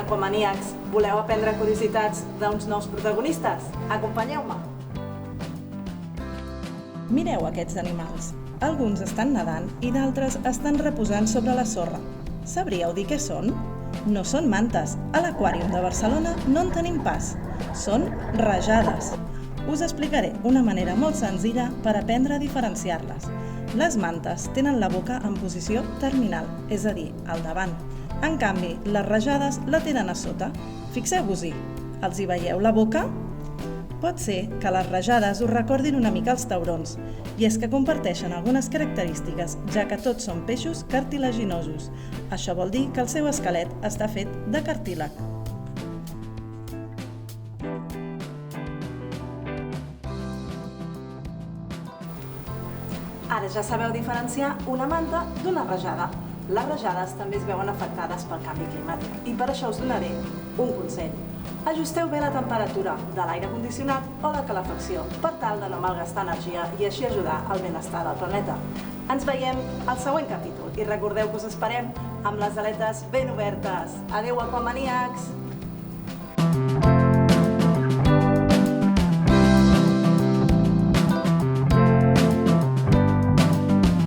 Aquamaníacs, voleu aprendre curiositats d'uns nous protagonistes? Acompanyeu-me! Mireu aquests animals. Alguns estan nedant i d'altres estan reposant sobre la sorra. Sabríeu dir què són? No són mantes. A l'Aquàrium de Barcelona no en tenim pas. Són rajades. Us explicaré una manera molt senzilla per aprendre a diferenciar-les. Les mantes tenen la boca en posició terminal, és a dir, al davant. En canvi, les rajades la tenen a sota. Fixeu-vos-hi. Els hi veieu la boca? Pot ser que les rajades us recordin una mica els taurons, i és que comparteixen algunes característiques, ja que tots són peixos cartilaginosos. Això vol dir que el seu esquelet està fet de cartílag. Ara ja sabeu diferenciar una manta d'una rajada. Les rajades també es veuen afectades pel canvi climàtic i per això us donaré un consell. Ajusteu bé la temperatura de l'aire condicionat o la calefacció per tal de no malgastar energia i així ajudar al benestar del planeta. Ens veiem al següent capítol i recordeu que us esperem amb les aletes ben obertes. Adeu, aquamaníacs!